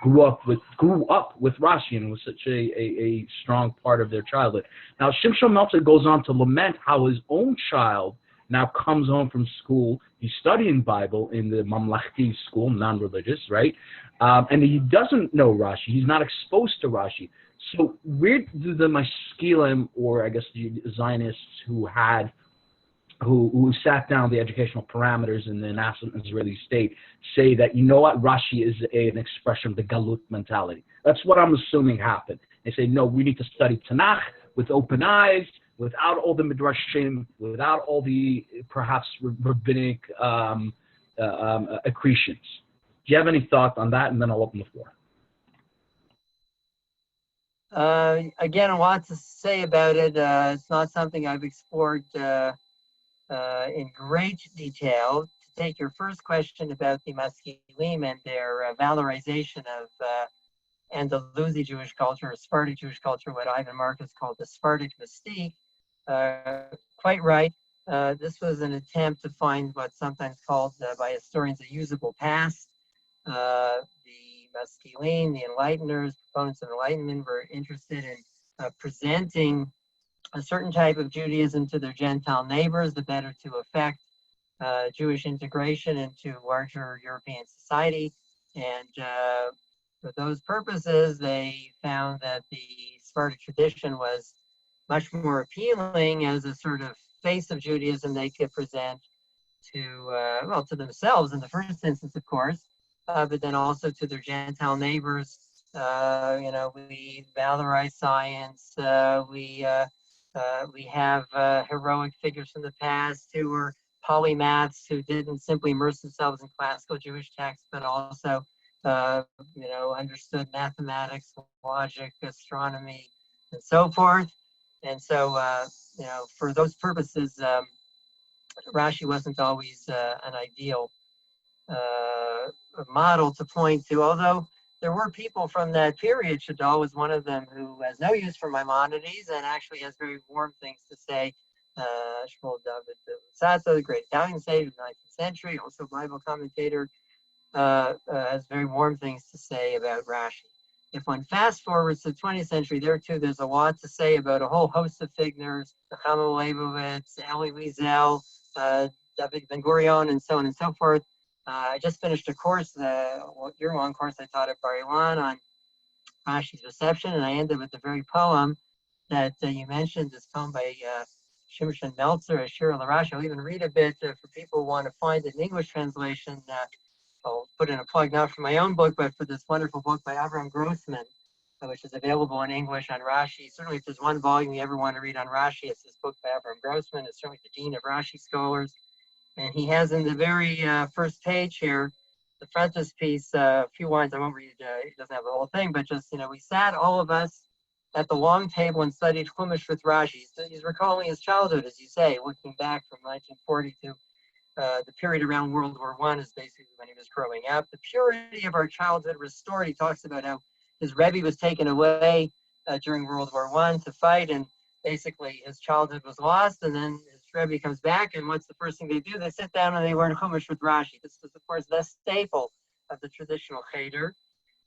grew up with Rashi, and was such a strong part of their childhood. Now, Shimshon Meltzer goes on to lament how his own child now comes home from school. He's studying Bible in the Mamlachti school, non-religious, right? And he doesn't know Rashi. He's not exposed to Rashi. So where do the Maskilim, or I guess the Zionists who sat down the educational parameters in the nascent Israeli state, say that, you know what, Rashi is an expression of the Galut mentality? That's what I'm assuming happened. They say, no, we need to study Tanakh with open eyes, without all the midrashim, without all the perhaps rabbinic accretions. Do you have any thoughts on that? And then I'll open the floor. Again, a lot to say about it. It's not something I've explored in great detail. To take your first question about the Maskilim and their valorization of Andalusi Jewish culture, or Sephardic Jewish culture, what Ivan Marcus called the Sephardic mystique, quite right. This was an attempt to find what's sometimes called by historians a usable past. The Maskilim, the Enlighteners, proponents of Enlightenment, were interested in presenting a certain type of Judaism to their Gentile neighbors, the better to affect Jewish integration into larger European society. And for those purposes, they found that the Sephardic tradition was much more appealing as a sort of face of Judaism they could present to, to themselves in the first instance, of course, but then also to their Gentile neighbors. We valorize science. We have heroic figures from the past who were polymaths, who didn't simply immerse themselves in classical Jewish texts, but also, understood mathematics, logic, astronomy, and so forth. And so, for those purposes, Rashi wasn't always an ideal model to point to, although there were people from that period. Shadal was one of them, who has no use for Maimonides and actually has very warm things to say. Shmuel David Sato, the great Italian sage of the 19th century, also Bible commentator, has very warm things to say about Rashi. If one fast forwards to the 20th century, there too, there's a lot to say about a whole host of figures, Nechama Leibovitz, Elie Wiesel, David Ben Gurion, and so on and so forth. I just finished a course, year-long course I taught at Bar Ilan on Rashi's reception, and I ended with the very poem that you mentioned, this poem by Shimshon Meltzer, Ashir al-Rashi. I'll even read a bit for people who want to find an English translation. I'll put in a plug not for my own book, but for this wonderful book by Avram Grossman, which is available in English on Rashi. Certainly, if there's one volume you ever want to read on Rashi, it's this book by Avram Grossman. It's certainly the dean of Rashi scholars. And he has in the very first page here, the frontispiece, a few lines. I won't read, it doesn't have the whole thing, but just, we sat, all of us, at the long table and studied Chumash with Rashi. He's recalling his childhood, as you say, looking back from 1940 to the period around World War I is basically when he was growing up. The purity of our childhood restored. He talks about how his Rebbe was taken away during World War I to fight, and basically his childhood was lost, and then his Rebbe comes back, and what's the first thing they do? They sit down and they learn Chumash with Rashi. This was, of course, the staple of the traditional Cheder.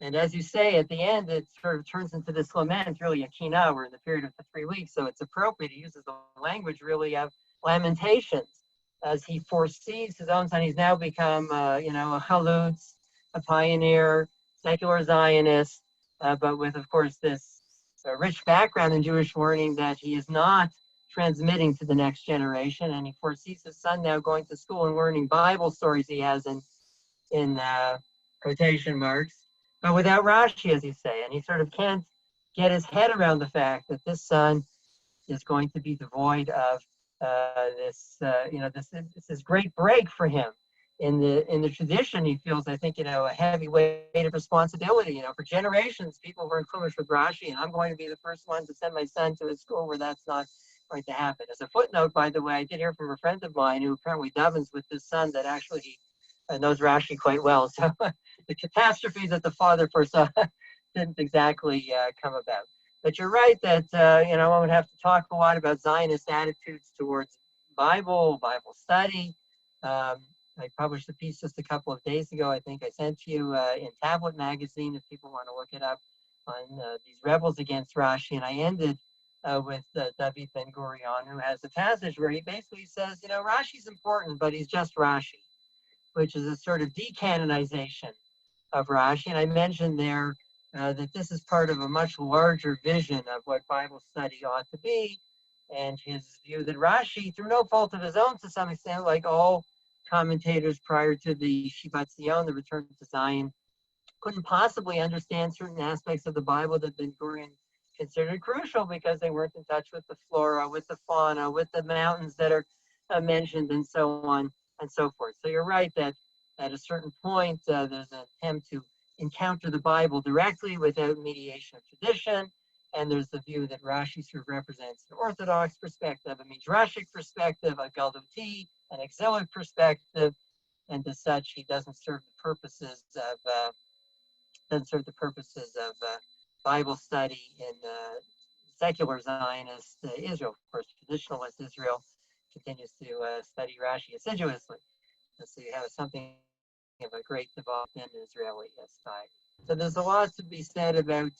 And as you say, at the end, it sort of turns into this lament, really a kina. We're in the period of the 3 weeks, so it's appropriate. He uses the language really of lamentations as he foresees his own son. He's now become, a chalutz, a pioneer, secular Zionist, but with, of course, this rich background in Jewish learning that he is not transmitting to the next generation. And he foresees his son now going to school and learning Bible stories he has in quotation marks, but without Rashi, as you say. And he sort of can't get his head around the fact that this son is going to be devoid of this is great break for him in the tradition. He feels, I think, a heavy weight of responsibility. For generations, people were in Chumash with Rashi, and I'm going to be the first one to send my son to a school where that's not going to happen. As a footnote, by the way, I did hear from a friend of mine who apparently davens with his son that actually he knows Rashi quite well. So the catastrophe that the father foresaw didn't exactly come about. But you're right that one would have to talk a lot about Zionist attitudes towards Bible study. I published a piece just a couple of days ago. I think I sent to you in Tablet magazine if people want to look it up on these rebels against Rashi. And I ended with David Ben Gurion, who has a passage where he basically says, Rashi's important, but he's just Rashi, which is a sort of decanonization of Rashi. And I mentioned there that this is part of a much larger vision of what Bible study ought to be, and his view that Rashi, through no fault of his own to some extent, like all commentators prior to the Shivat Zion, the return to Zion, couldn't possibly understand certain aspects of the Bible that Ben Gurion considered crucial because they weren't in touch with the flora, with the fauna, with the mountains that are mentioned, and so on and so forth. So you're right that at a certain point, there's an attempt to encounter the Bible directly without mediation of tradition. And there's the view that Rashi sort of represents an Orthodox perspective, a Midrashic perspective, a Galduti, an exilic perspective, and as such, he doesn't serve the purposes of Bible study in secular Zionist Israel. Of course, traditionalist Israel continues to study Rashi assiduously. And so you have something of a great divide in Israeli society. So there's a lot to be said about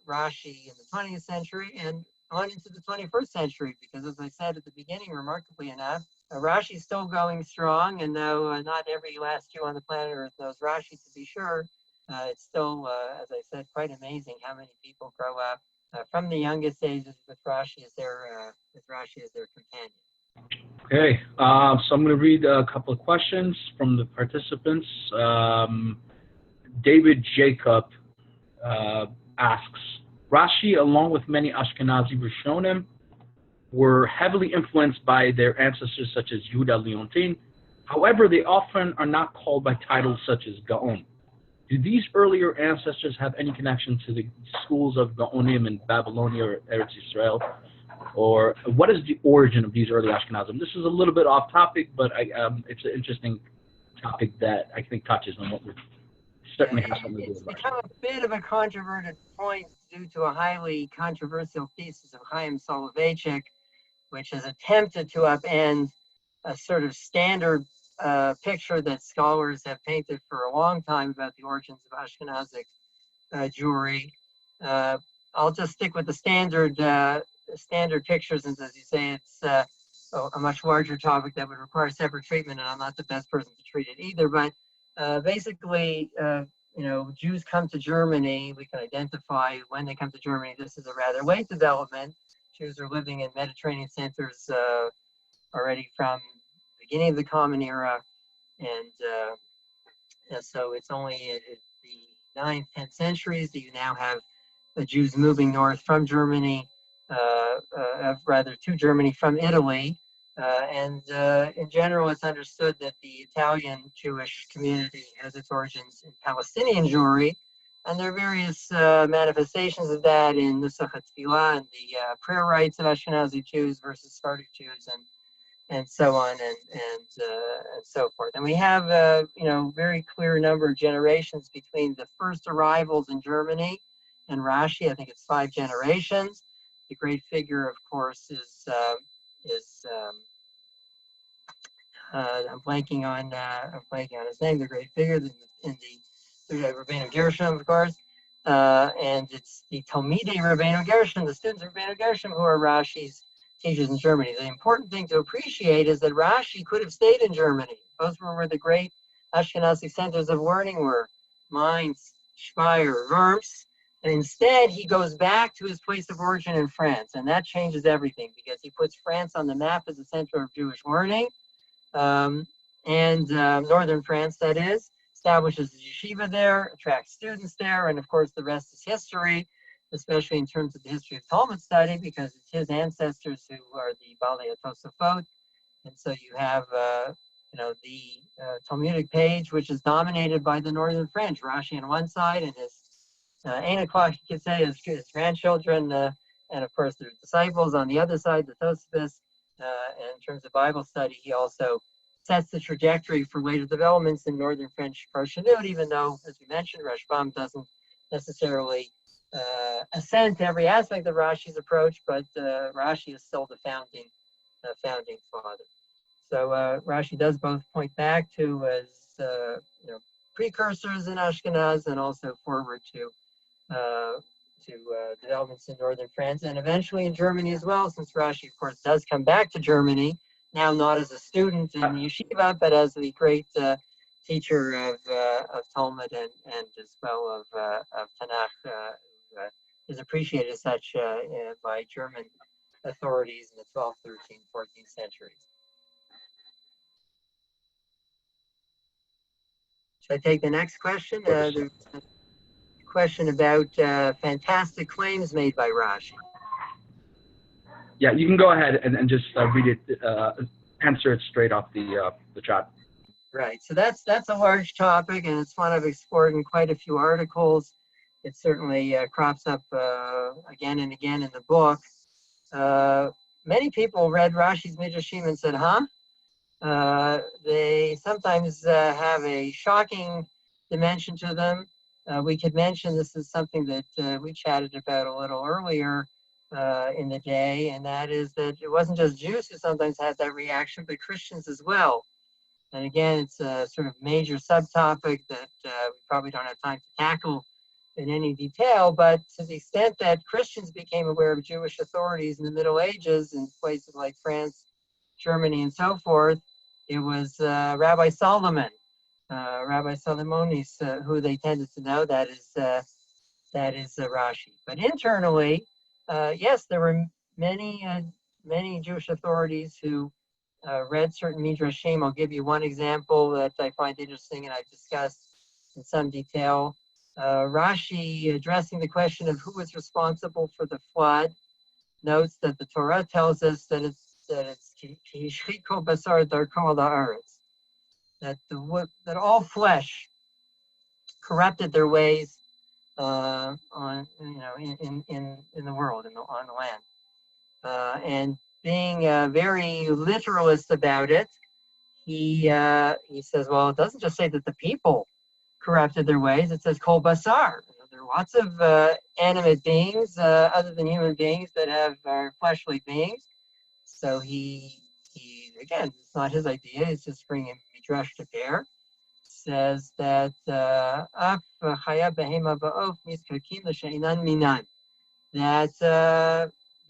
Rashi in the 20th century and on into the 21st century, because as I said at the beginning, remarkably enough, Rashi is still going strong, and though not every last Jew on the planet Earth knows Rashi, to be sure, it's still, as I said, quite amazing how many people grow up from the youngest ages with Rashi as their companion. Okay, so I'm going to read a couple of questions from the participants. David Jacob asks, Rashi, along with many Ashkenazi Rishonim, were heavily influenced by their ancestors such as Yehuda Leontin. However, they often are not called by titles such as Gaon. Do these earlier ancestors have any connection to the schools of Gaonim in Babylonia or Eretz Israel? Or what is the origin of these early Ashkenazim? This is a little bit off topic, but it's an interesting topic that I think touches on what we're certainly has something to do with. It's become a bit of a controverted point due to a highly controversial thesis of Chaim Soloveitchik, which has attempted to upend a sort of standard picture that scholars have painted for a long time about the origins of Ashkenazic Jewry. I'll just stick with the standard pictures, and as you say, it's a much larger topic that would require separate treatment, and I'm not the best person to treat it either. But basically, Jews come to Germany. We can identify when they come to Germany. This is a rather late development. Jews are living in Mediterranean centers already from the beginning of the Common Era, and so it's only in the 9th, 10th centuries that you now have the Jews moving north from Germany, to Germany from Italy. And in general, it's understood that the Italian Jewish community has its origins in Palestinian Jewry, and there are various manifestations of that in Nusach HaTfilah and the prayer rites of Ashkenazi Jews versus Sephardic Jews, and so on and so forth. And we have very clear number of generations between the first arrivals in Germany and Rashi. I think it's 5 generations. The great figure, of course, is I'm blanking on his name. The great figure in the Rabbeinu Gershom, of course, and it's the Talmidei Rabbeinu Gershom, the students of Rabbeinu Gershom, who are Rashi's teachers in Germany. The important thing to appreciate is that Rashi could have stayed in Germany. Those were where the great Ashkenazi centers of learning were: Mainz, Speyer, Worms. And instead, he goes back to his place of origin in France, and that changes everything because he puts France on the map as a center of Jewish learning, and northern France, that is, establishes a yeshiva there, attracts students there, and of course, the rest is history, especially in terms of the history of Talmud study, because it's his ancestors who are the Balei HaTosafot, and so you have the Talmudic page, which is dominated by the northern French, Rashi on one side, and his Enoch, you could say, his grandchildren and of course, their disciples on the other side, the Tosafos. And in terms of Bible study, he also sets the trajectory for later developments in Northern French Parshanut, even though, as we mentioned, Rashbam doesn't necessarily assent to every aspect of Rashi's approach, but Rashi is still the founding father. So Rashi does both point back to as precursors in Ashkenaz and also forward to developments in northern France and eventually in Germany as well, since Rashi, of course, does come back to Germany, now not as a student in yeshiva, but as the great teacher of Talmud and as well of Tanakh, who is appreciated as such by German authorities in the 12th, 13th, 14th centuries. Should I take the next question? There's a question about fantastic claims made by Rashi. Yeah, you can go ahead and just read it, answer it straight off the chat. Right. So that's a large topic, and it's one I've explored in quite a few articles. It certainly crops up again and again in the book. Many people read Rashi's Midrashim and said, huh? They sometimes have a shocking dimension to them. We could mention this is something that we chatted about a little earlier in the day, and that is that it wasn't just Jews who sometimes had that reaction, but Christians as well. And again, it's a sort of major subtopic that we probably don't have time to tackle in any detail, but to the extent that Christians became aware of Jewish authorities in the Middle Ages in places like France, Germany, and so forth, it was Rabbi Solomon, Rabbi Solomonis, who they tended to know. That is Rashi. But internally, yes, there were many Jewish authorities who read certain midrashim. I'll give you one example that I find interesting and I've discussed in some detail. Rashi, addressing the question of who was responsible for the flood, notes that the Torah tells us that it's kishchiko basar darko la'aretz, that all flesh corrupted their ways on in the world on the land, and being very literalist about it, he says, well, it doesn't just say that the people corrupted their ways. It says kol basar. There are lots of animate beings other than human beings that are fleshly beings. So he again, it's not his idea. It's just bringing midrash to bear. Says that that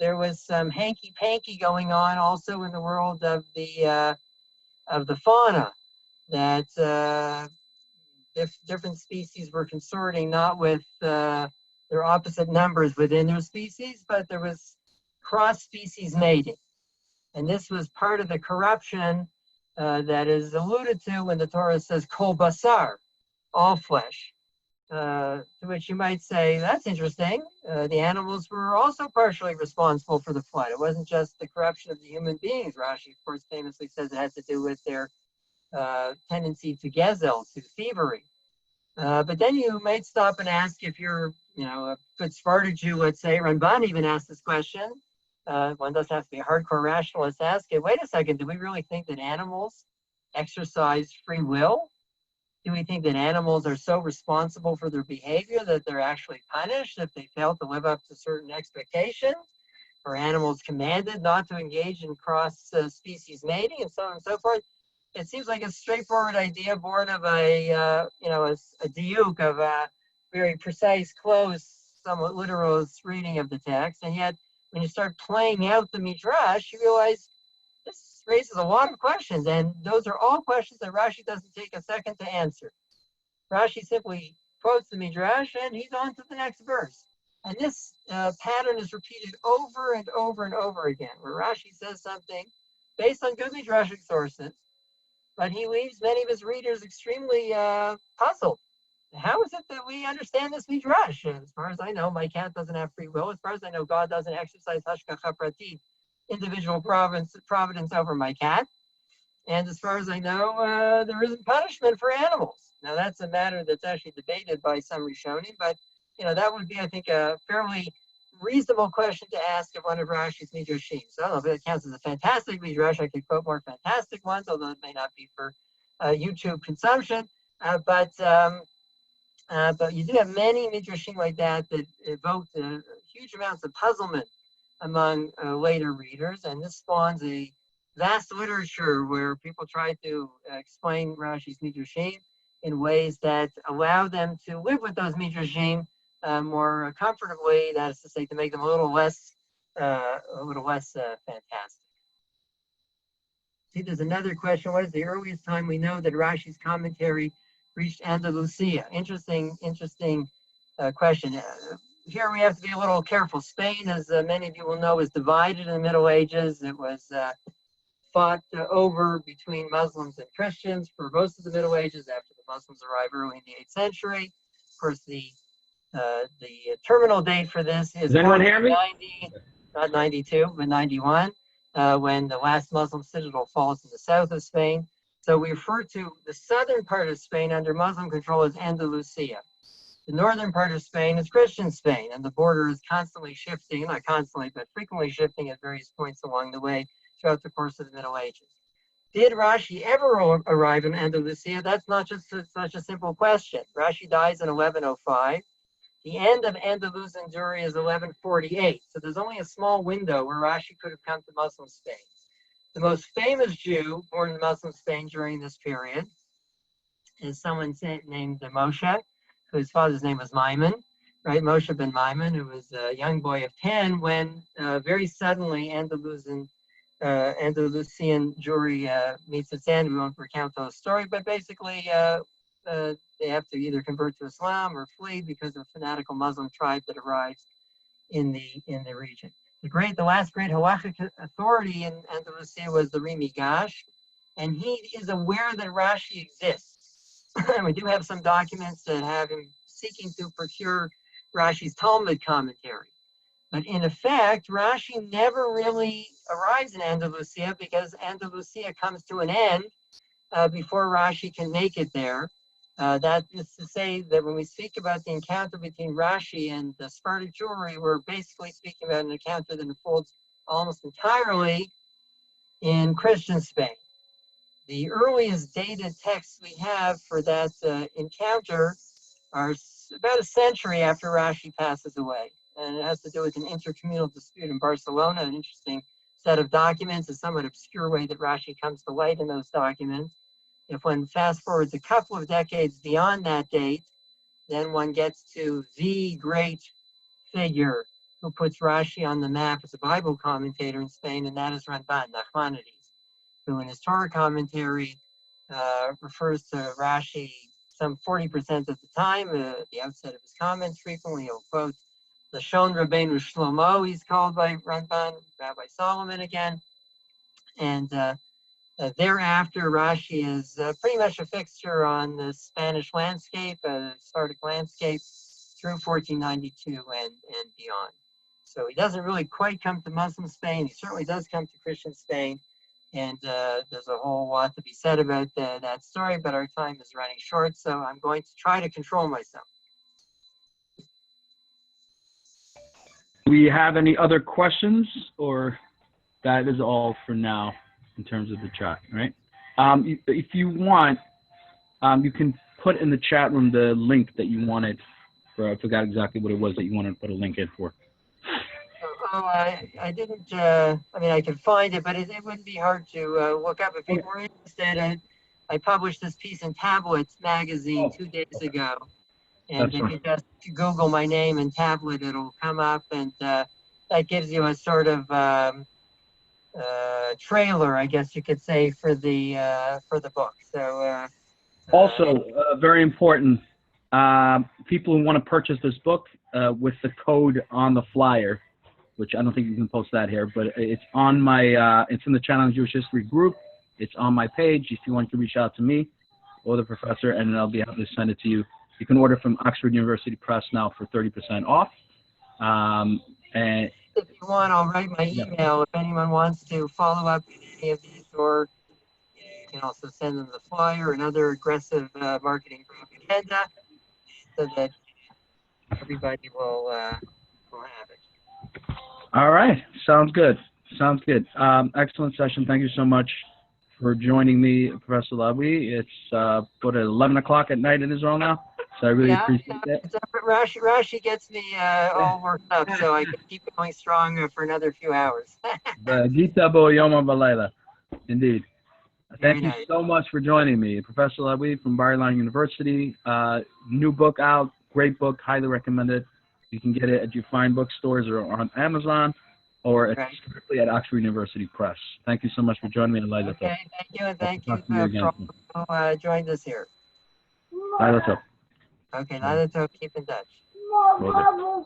there was some hanky-panky going on also in the world of the fauna, that if different species were consorting not with their opposite numbers within their species, but there was cross-species mating. And this was part of the corruption that is alluded to when the Torah says kol basar, all flesh. To which you might say, that's interesting. The animals were also partially responsible for the flood. It wasn't just the corruption of the human beings. Rashi, of course, famously says it has to do with their tendency to gezel, to thievery. But then you might stop and ask, if you're, a good Sparta Jew, let's say, Ramban even asked this question. One doesn't have to be a hardcore rationalist to ask it. Wait a second, do we really think that animals exercise free will? Do we think that animals are so responsible for their behavior that they're actually punished if they fail to live up to certain expectations? Or animals commanded not to engage in cross-species mating and so on and so forth? It seems like a straightforward idea born of a diuk, of a very precise, close, somewhat literal reading of the text. And yet, when you start playing out the midrash, you realize this raises a lot of questions, and those are all questions that Rashi doesn't take a second to answer. Rashi simply quotes the midrash, and he's on to the next verse. And this pattern is repeated over and over and over again, where Rashi says something based on good midrashic sources, but he leaves many of his readers extremely puzzled. How is it that we understand this midrash? As far as I know, my cat doesn't have free will. As far as I know, God doesn't exercise hashgacha pratit, individual providence over my cat. And as far as I know, there isn't punishment for animals. Now, that's a matter that's actually debated by some Rishonim, but that would be, I think, a fairly reasonable question to ask of one of Rashi's midrashim. So I don't know if it counts as a fantastic midrash. I could quote more fantastic ones, although it may not be for YouTube consumption. But you do have many midrashim like that evoke huge amounts of puzzlement among later readers, and this spawns a vast literature where people try to explain Rashi's midrashim in ways that allow them to live with those midrashim more comfortably. That is to say, to make them a little less fantastic. See, there's another question. What is the earliest time we know that Rashi's commentary reached Andalucia? Interesting question. Here we have to be a little careful. Spain, as many of you will know, was divided in the Middle Ages. It was fought over between Muslims and Christians for most of the Middle Ages after the Muslims arrived early in the 8th century. Of course, the terminal date for this is 90, not 92, but 91, when the last Muslim citadel falls in the south of Spain. So we refer to the southern part of Spain under Muslim control as Andalucia. The northern part of Spain is Christian Spain, and the border is constantly shifting, not constantly, but frequently shifting at various points along the way throughout the course of the Middle Ages. Did Rashi ever arrive in Andalusia? That's not just such a simple question. Rashi dies in 1105. The end of Andalusian Jewry is 1148, so there's only a small window where Rashi could have come to Muslim Spain. The most famous Jew born in Muslim Spain during this period is someone named Moshe, whose father's name was Maimon, right? Moshe ben Maimon, who was a young boy of 10 when very suddenly Andalusian Jewry meets its end. We won't recount the whole story, but basically they have to either convert to Islam or flee because of a fanatical Muslim tribe that arrives in the region. The last great halachic authority in Andalusia was the Rimi Gash, and he is aware that Rashi exists. And we do have some documents that have him seeking to procure Rashi's Talmud commentary. But in effect, Rashi never really arrives in Andalusia because Andalusia comes to an end before Rashi can make it there. That is to say that when we speak about the encounter between Rashi and the Sephardic Jewry, we're basically speaking about an encounter that unfolds almost entirely in Christian Spain. The earliest dated texts we have for that encounter are about a century after Rashi passes away. And it has to do with an intercommunal dispute in Barcelona, an interesting set of documents, a somewhat obscure way that Rashi comes to light in those documents. If one fast forwards a couple of decades beyond that date, then one gets to the great figure who puts Rashi on the map as a Bible commentator in Spain, and that is Ramban, Nachmanides, who in his Torah commentary refers to Rashi some 40% of the time. At the outset of his comments, frequently he'll quote Lashon Rabbeinu Shlomo, he's called by Ramban, Rabbi Solomon again. And thereafter, Rashi is pretty much a fixture on the Spanish landscape, Sephardic landscape, through 1492 and beyond. So he doesn't really quite come to Muslim Spain. He certainly does come to Christian Spain. And there's a whole lot to be said about that story, but our time is running short, so I'm going to try to control myself. Do we have any other questions, or that is all for now in terms of the chat, right? If you want, you can put in the chat room the link that you wanted for, I forgot exactly what it was that you wanted to put a link in for. I didn't, I mean, I can find it, but it wouldn't be hard to look up. If people were interested, I published this piece in Tablets magazine 2 days ago. And if you just Google my name and tablet, it'll come up, and that gives you a sort of trailer, I guess you could say, for the book. So also, very important, people who want to purchase this book with the code on the flyer, which I don't think you can post that here, but it's on my, it's in the Challenge Jewish History group. It's on my page. If you want to reach out to me or the professor, and I'll be happy to send it to you. You can order from Oxford University Press now for 30% off. And if you want, I'll write my email if anyone wants to follow up any of these, or you can also send them the flyer and other aggressive marketing propaganda so that everybody will have it. All right. Sounds good. Sounds good. Excellent session. Thank you so much for joining me, Professor Lawee. It's at 11 o'clock at night in Israel now, so I really Yeah, appreciate that. it's Rashi gets me all worked up, so I can keep going strong for another few hours. Gita bo yom v'layla. Indeed. Very Thank you nice. so much for joining me, Professor Lawee from Bar-Ilan University. New book out, great book, highly recommended. You can get it at your fine bookstores or on Amazon, or Right. strictly at Oxford University Press. Thank you so much for joining me on Laila Talk. Okay, thank you, and Hope thank to you talk to you for again all soon. who joined us here. Laila Talk. Okay, Lada, keep in touch. Will do.